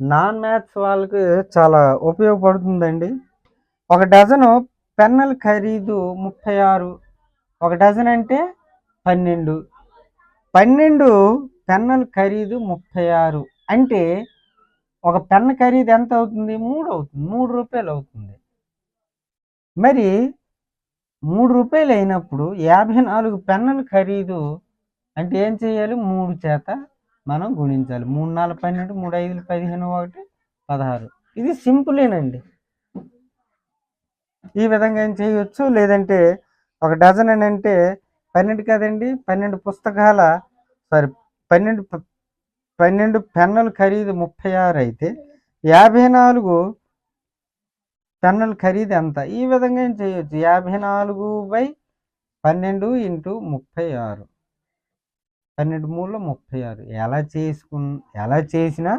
నాన్ మ్యాథ్స్ వాళ్ళకి చాలా ఉపయోగపడుతుందండి. 1 డజను పెన్నుల ఖరీదు 36. 1 డజన్ అంటే 12. 12 పెన్నుల ఖరీదు 36 అంటే ఒక పెన్ను ఖరీదు ఎంత అవుతుంది? 3 అవుతుంది, 3 రూపాయలు అవుతుంది. మరి 3 రూపాయలు అయినప్పుడు 54 పెన్నుల ఖరీదు అంటే ఏం చేయాలి? 3 చేత మనం గుణించాలి. 3 4 12, 3 5 15, 1 16. ఇది సింపులేనండి. ఈ విధంగా ఏం చేయవచ్చు. లేదంటే 1 డజన్ అని అంటే 12 కదండి, 12 పుస్తకాల 12 పెన్నుల ఖరీదు 36 అయితే 54 పెన్నుల ఖరీదు ఎంత? ఈ విధంగా ఏం చేయవచ్చు. 54/12 × 36, 12 మూల 36. ఎలా చేసినా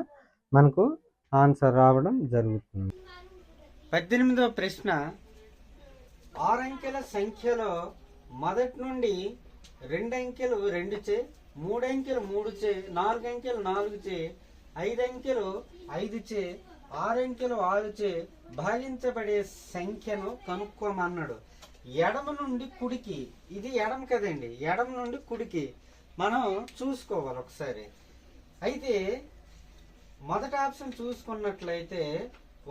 మనకు ఆన్సర్ రావడం జరుగుతుంది. 18వ ప్రశ్న, 6 అంకెల సంఖ్యలో మొదటి నుండి 2 అంకెలు 2 చే, 3 అంకెలు 3 చే, 4 అంకెలు 4 చే, 5 అంకెలు 5 చే, 6 అంకెలు 6 చే భాగించబడే సంఖ్యను కనుక్కోమన్నాడు. ఎడమ నుండి కుడికి, ఇది ఎడమ కదండి, ఎడమ నుండి కుడికి మనం చూసుకోవాలి ఒకసారి. అయితే మొదటి ఆప్షన్ చూసుకున్నట్లయితే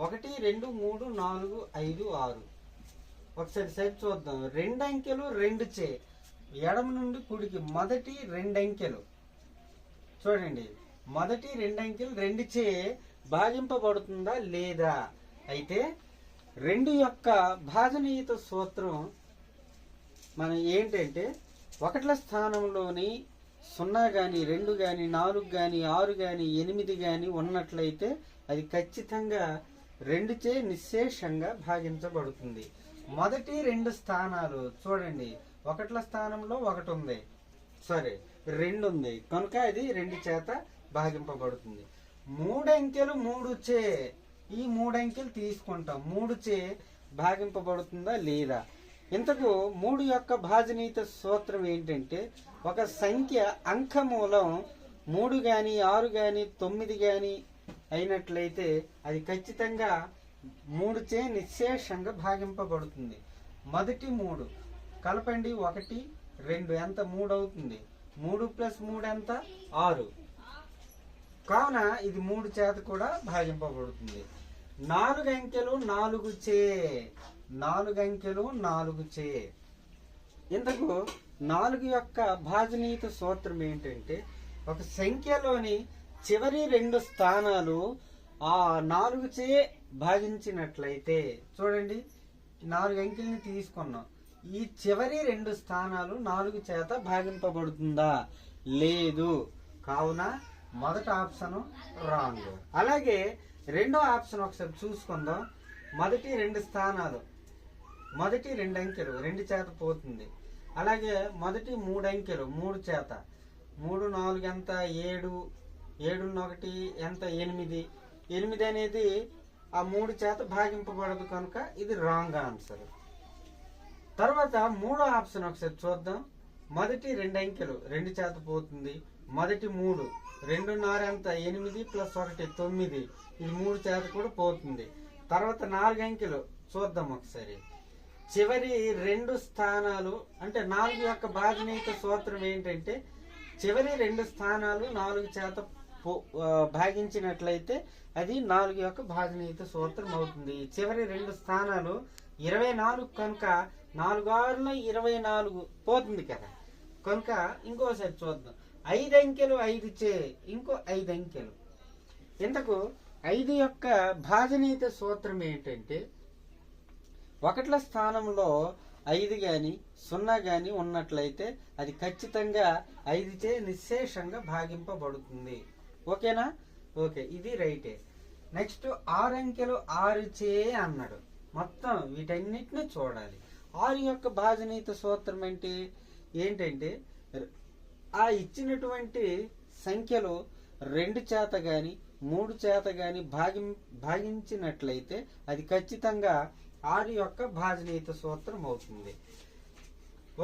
1 2 3 4 5 6. ఒకసారి సైడ్ చూద్దాం. 2 అంకెలు 2 చే, ఎడమ నుండి కుడికి మొదటి 2 అంకెలు చూడండి, మొదటి 2 అంకెలు 2 చే భాగింపబడుతుందా లేదా? అయితే 2 యొక్క భాజనీయత సూత్రం మనం ఏంటంటే, 1ల స్థానంలోని 0 కానీ 2 కానీ 4 కానీ 6 కానీ 8 కానీ ఉన్నట్లయితే అది ఖచ్చితంగా 2 చే నిశ్శేషంగా భాగించబడుతుంది. మొదటి 2 స్థానాలు చూడండి, 1ల స్థానంలో 1 ఉంది, 2 ఉంది కనుక అది 2 చేత భాగింపబడుతుంది. 3 అంకెలు 3 చే, ఈ 3 అంకెలు తీసుకుంటాం, 3 చే భాగింపబడుతుందా లేదా? ఇంతకు 3 యొక్క భాజనీయత సూత్రం ఏంటంటే, ఒక సంఖ్య అంకమూలం 3 కానీ 6 కానీ 9 కానీ అయినట్లయితే అది ఖచ్చితంగా 3 చే నిశ్శేషంగా భాగింపబడుతుంది. మొదటి 3 కలపండి, 1 2 ఎంత? 3 అవుతుంది. 3 + 3 ఎంత? 6. కావున ఇది 3 చేత కూడా భాగింపబడుతుంది. 4 అంకెలు 4 చే, 4 అంకెలు 4 చే. ఇంతకు 4 యొక్క భాజనీయత సూత్రం ఏంటంటే, ఒక సంఖ్యలోని చివరి 2 స్థానాలు ఆ 4చే భాగించినట్లయితే, చూడండి 4 అంకెల్ని తీసుకున్నాం, ఈ చివరి 2 స్థానాలు 4 చేత భాగింపబడుతుందా? లేదు. కావున మొదటి ఆప్షన్ రాంగ్. అలాగే రెండో ఆప్షన్ ఒకసారి చూసుకుందాం. మొదటి 2 స్థానాలు, మొదటి 2 అంకెలు 2 చేత పోతుంది. అలాగే మొదటి 3 అంకెలు 3 చేత, 3 4 ఎంత 7, 7 1 ఎంత 8, 8 అనేది ఆ 3 చేత భాగింపబడదు కనుక ఇది రాంగ్ ఆన్సర్. తర్వాత మూడో ఆప్షన్ ఒకసారి చూద్దాం. మొదటి 2 అంకెలు 2 చేత పోతుంది. మొదటి 3, 2 4 ఎంత 8 + 1 9, ఇది 3 చేత కూడా పోతుంది. తర్వాత 4 అంకెలు చూద్దాం ఒకసారి. చివరి 2 స్థానాలు అంటే 4 యొక్క భాజనీయత సూత్రం ఏంటంటే, చివరి 2 స్థానాలు 4 చేత భాగించినట్లయితే అది 4 యొక్క భాజనీయత సూత్రం అవుతుంది. చివరి 2 స్థానాలు 24 కనుక 4 6 24 పోతుంది కదా. కనుక ఇంకోసారి చూద్దాం. 5 అంకెలు 5 చే ఇంకో 5 అంకెలు. ఇంతకు 5 యొక్క భాజనీయత సూత్రం ఏంటంటే, 1ల స్థానంలో 5 కానీ 0 కానీ ఉన్నట్లయితే అది ఖచ్చితంగా 5 చే నిశ్శేషంగా భాగింపబడుతుంది. ఓకేనా? ఓకే, ఇది రైటే. నెక్స్ట్ 6 అంకెలు 6 చే అన్నాడు. మొత్తం వీటన్నిటిని చూడాలి. 6 యొక్క భాజనీయత సూత్రం ఏంటంటే, ఆ ఇచ్చినటువంటి సంఖ్యలో 2 చేత కానీ 3 చేత కానీ భాగించినట్లయితే అది ఖచ్చితంగా 6 యొక్క భాజనీయత సూత్రం అవుతుంది.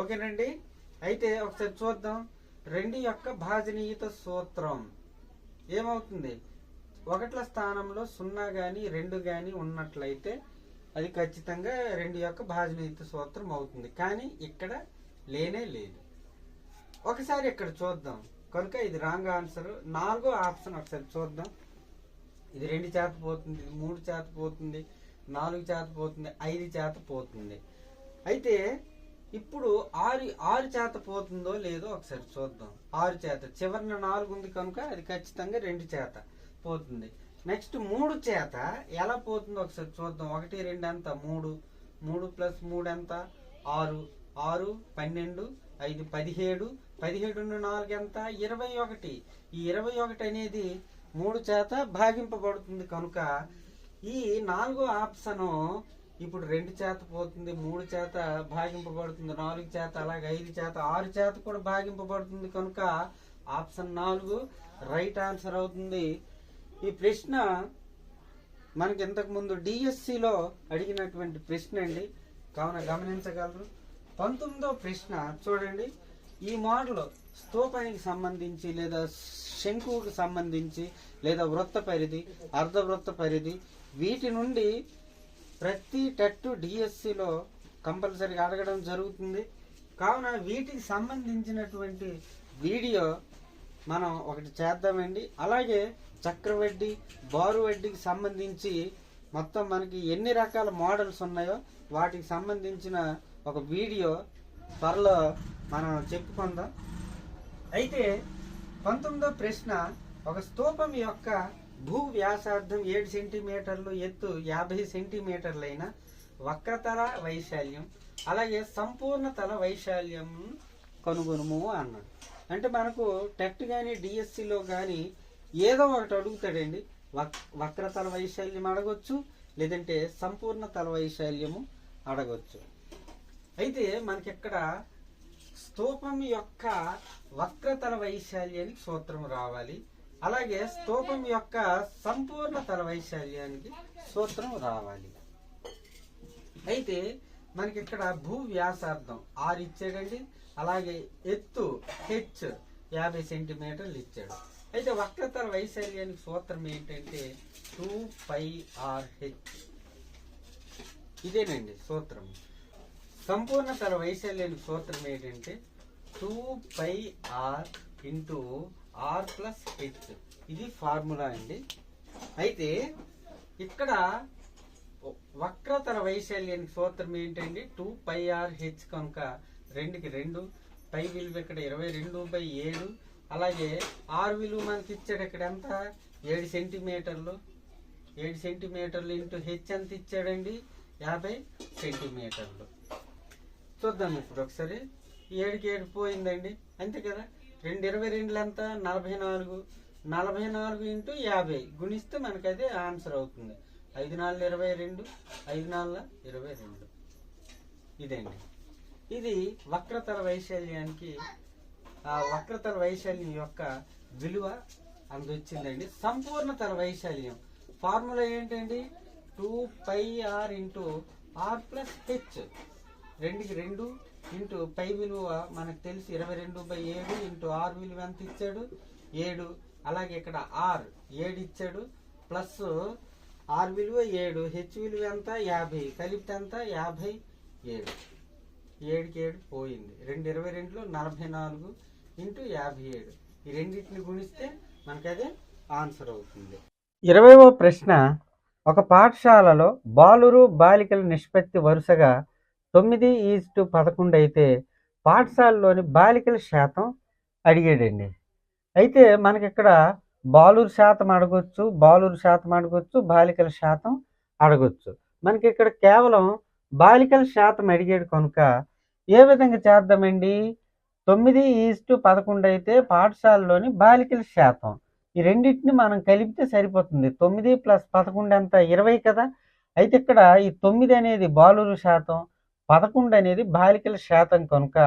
ఓకేనండి? అయితే ఒకసారి చూద్దాం. 2 యొక్క భాజనీయత సూత్రం ఏమవుతుంది? 1ల స్థానంలో 0 కానీ 2 కానీ ఉన్నట్లయితే అది ఖచ్చితంగా 2 యొక్క భాజనీయత సూత్రం అవుతుంది. కానీ ఇక్కడ లేనే లేదు. ఒకసారి ఇక్కడ చూద్దాం. కనుక ఇది రాంగ్ ఆన్సర్. 4వ ఆప్షన్ ఒకసారి చూద్దాం. ఇది 2 చేత పోతుంది, 3 చేత పోతుంది, 4 చేత పోతుంది, 5 చేత పోతుంది. అయితే ఇప్పుడు 6 చేత పోతుందో లేదో ఒకసారి చూద్దాం. 6 చేత చివరిన 4 ఉంది కనుక అది ఖచ్చితంగా 2 చేత పోతుంది. నెక్స్ట్ 3 చేత ఎలా పోతుందో ఒకసారి చూద్దాం. 1 2 ఎంత 3, 3 + 3 ఎంత 6, 6 12, 5 17, 17 4 ఎంత 21. ఈ 21 అనేది 3 చేత భాగింపబడుతుంది కనుక ఈ 4వ ఆప్షన్ ఇప్పుడు 2 చేత పోతుంది, 3 చేత భాగింపబడుతుంది, 4 చేత, అలాగే 5 చేత, 6 చేత కూడా భాగింపబడుతుంది కనుక ఆప్షన్ 4 రైట్ ఆన్సర్ అవుతుంది. ఈ ప్రశ్న మనకి ఇంతకుముందు డిఎస్సిలో అడిగినటువంటి ప్రశ్న అండి. కావున గమనించగలరు. 19వ ప్రశ్న చూడండి. ఈ మోడల్ స్తూపానికి సంబంధించి లేదా శంకువుకు సంబంధించి లేదా వృత్త పరిధి, అర్ధవృత్త పరిధి, వీటి నుండి ప్రతి టెట్ డిఎస్సిలో కంపల్సరీగా అడగడం జరుగుతుంది. కావున వీటికి సంబంధించినటువంటి వీడియో మనం ఒకటి చేద్దామండి. అలాగే చక్రవడ్డీ, బారు వడ్డీకి సంబంధించి మొత్తం మనకి ఎన్ని రకాల మోడల్స్ ఉన్నాయో వాటికి సంబంధించిన ఒక వీడియో త్వరలో మనం చెప్పుకుందాం. అయితే 19వ ప్రశ్న, ఒక స్తూపం యొక్క భూ వ్యాసార్థం 7 సెంటీమీటర్లు, ఎత్తు 50 సెంటీమీటర్లైన వక్రతల వైశాల్యం అలాగే సంపూర్ణ తల వైశాల్యం కనుగొనుము అన్నాడు. అంటే మనకు టెట్ కానీ డిఎస్సిలో కానీ ఏదో ఒకటి అడుగుతాడండి. వక్రతల వైశాల్యం అడగొచ్చు, లేదంటే సంపూర్ణ తల వైశాల్యము అడగొచ్చు. అయితే మనకి ఇక్కడ స్తూపం యొక్క వక్రతల వైశాల్యానికి సూత్రం రావాలి, అలాగే స్తూపం యొక్క సంపూర్ణ తల వైశాల్యానికి సూత్రం రావాలి. అయితే మనకి ఇక్కడ భూ వ్యాసార్థం 6 ఇచ్చాడండి, అలాగే ఎత్తు హెచ్ 50 సెంటీమీటర్లు ఇచ్చాడు. అయితే వక్రతల వైశాల్యానికి సూత్రం ఏంటంటే 2πRh. ఇదేనండి సూత్రం. సంపూర్ణ తల వైశాల్యానికి సూత్రం ఏంటంటే 2πr × r + h. ఇది ఫార్ములా అండి. అయితే ఇక్కడ వక్రతల వైశాల్యానికి సూత్రం ఏంటండి 2πRh కనుక 2కి 2 పై విలువ ఇక్కడ 22/7. అలాగే ఆర్ విలువ మనకి ఇచ్చాడు ఇక్కడ ఎంత, 7 సెంటీమీటర్లు. 7 సెంటీమీటర్లు ఇంటూ హెచ్ ఎంత ఇచ్చాడండి, 50 సెంటీమీటర్లు. చూద్దాం ఇప్పుడు ఒకసారి. 7కి 7 పోయిందండి, అంతే కదా. 22 ఎంత, 44. 44 ఇంటూ 50 గుణిస్తే మనకి అదే ఆన్సర్ అవుతుంది. 5 4 22, 5 4 22. ఇదండి, ఇది వక్రతల వైశాల్యానికి, ఆ వక్రతల వైశాల్యం యొక్క విలువ అందొచ్చిందండి. సంపూర్ణతల వైశాల్యం ఫార్ములా ఏంటండి, 2πr into are plus H. 2కి 2 ఇంటూ పై విలువ మనకు తెలిసి 22/7 ఇంటూ ఆర్ విలువ ఎంత ఇచ్చాడు, 7. అలాగే ఇక్కడ ఆర్ 7 ఇచ్చాడు, ప్లస్ ఆర్ విలువ 7, హెచ్ విలువ ఎంత 50, కలిపితే ఎంత 57. 7కి 7 పోయింది. 22లో 44 ఇంటూ 57. ఈ రెండింటిని గుణిస్తే మనకి అదే ఆన్సర్ అవుతుంది. 20వ ప్రశ్న, ఒక పాఠశాలలో బాలురు బాలికల నిష్పత్తి వరుసగా 9:11 అయితే పాఠశాలలోని బాలికల శాతం అడిగాడండి. అయితే మనకి ఇక్కడ బాలురు శాతం అడగొచ్చు, బాలికల శాతం అడగొచ్చు. మనకి ఇక్కడ కేవలం బాలికల శాతం అడిగాడు కనుక ఏ విధంగా చేద్దామండి, 9:11 అయితే పాఠశాలలోని బాలికల శాతం, ఈ రెండింటిని మనం కలిపితే సరిపోతుంది. 9 + 11 ఎంత, 20 కదా. అయితే ఇక్కడ ఈ 9 అనేది బాలురు శాతం, 11 అనేది బాలికల శాతం కనుక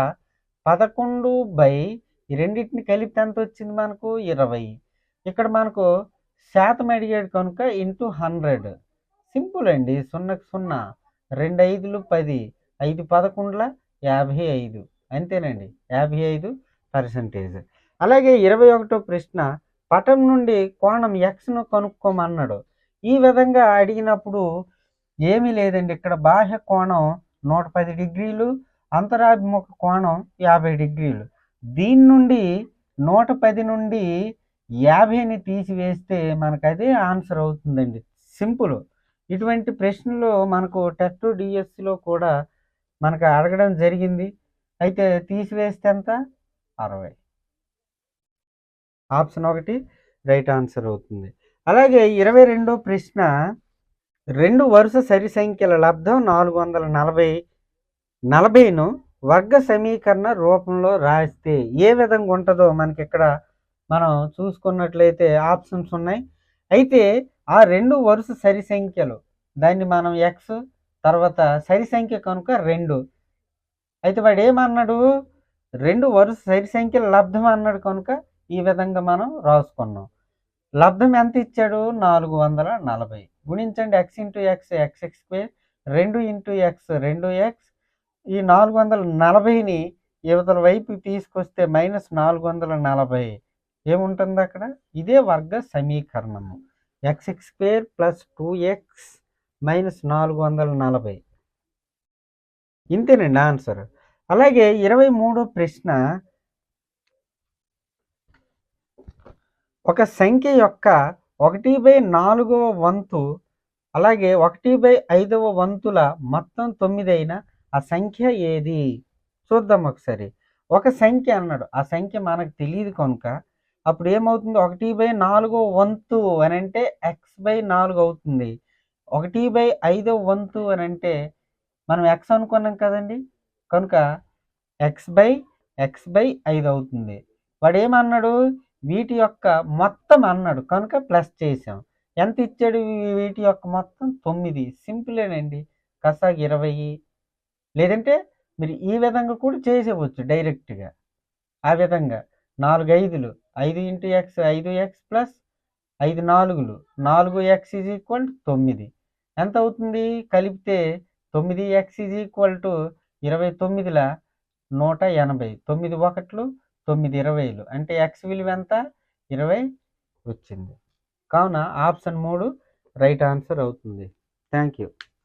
11/, ఈ రెండింటిని కలిపితే ఎంత వచ్చింది మనకు 20. ఇక్కడ మనకు శాతం అడిగాడు కనుక ఇంటూ 100. సింపుల్ అండి, 0కి 0, 2 5లు 10, 5 11ల 55, అంతేనండి, 55%. అలాగే 21వ ప్రశ్న, పటం నుండి కోణం ఎక్స్ను కనుక్కోమన్నాడు. ఈ విధంగా అడిగినప్పుడు ఏమీ లేదండి, ఇక్కడ బాహ్య కోణం 110 డిగ్రీలు, అంతరాభిముఖ కోణం 50 డిగ్రీలు. దీని నుండి 110 నుండి 50ని తీసివేస్తే మనకు అదే ఆన్సర్ అవుతుందండి. సింపుల్. ఇటువంటి ప్రశ్నలు మనకు టెట్ డిఎస్సిలో కూడా మనకు అడగడం జరిగింది. అయితే తీసివేస్తే ఎంత, 60. ఆప్షన్ 1 రైట్ ఆన్సర్ అవుతుంది. అలాగే 22వ ప్రశ్న, 2 వరుస సరి సంఖ్యల లబ్ధం 440ను వర్గ సమీకరణ రూపంలో రాస్తే ఏ విధంగా ఉంటుందో మనకి ఇక్కడ మనం చూసుకున్నట్లయితే ఆప్షన్స్ ఉన్నాయి. అయితే ఆ 2 వరుస సరి సంఖ్యలు, దాన్ని మనం ఎక్స్, తర్వాత సరి సంఖ్య కనుక 2. అయితే వాడు ఏమన్నాడు, 2 వరుస సరి సంఖ్యల లబ్ధం అన్నాడు కనుక ఈ విధంగా మనం రాసుకున్నాం. లబ్ధం ఎంత ఇచ్చాడు, 440. గుణించండి, x into X x², 2 into X 2x. ఈ 440ని యువతల వైపు తీసుకొస్తే -440 ఏముంటుంది అక్కడ, ఇదే వర్గ సమీకరణము. x² + 2x - 440, ఇంతేనండి ఆన్సర్. అలాగే 23వ ప్రశ్న, ఒక సంఖ్య యొక్క 1/4వ వంతు అలాగే 1/5వ వంతుల మొత్తం 9 అయిన ఆ సంఖ్య ఏది? చూద్దాం ఒకసారి. ఒక సంఖ్య అన్నాడు, ఆ సంఖ్య మనకు తెలియదు కనుక అప్పుడు ఏమవుతుంది, 1/4వ వంతు అని అంటే x/4 అవుతుంది. 1/5వ వంతు అని అంటే మనం x అనుకున్నాం కదండి, కనుక x/5 అవుతుంది. వాడు ఏమన్నాడు, వీటి యొక్క మొత్తం అన్నాడు కనుక ప్లస్ చేసాం. ఎంత ఇచ్చాడు, వీటి యొక్క మొత్తం 9. సింపులేనండి, కసాగ్ 20. లేదంటే మీరు ఈ విధంగా కూడా చేసేవచ్చు డైరెక్ట్గా. ఆ విధంగా 4 5లు 5 into X 5x plus 5 4లు 4x = 9. ఎంత అవుతుంది, కలిపితే 9x = 29ల 180. 9 1లు 9 20లు అంటే x విలువ ఎంత, 20 వచ్చింది. కావున ఆప్షన్ 3 రైట్ ఆన్సర్ అవుతుంది. Thank you.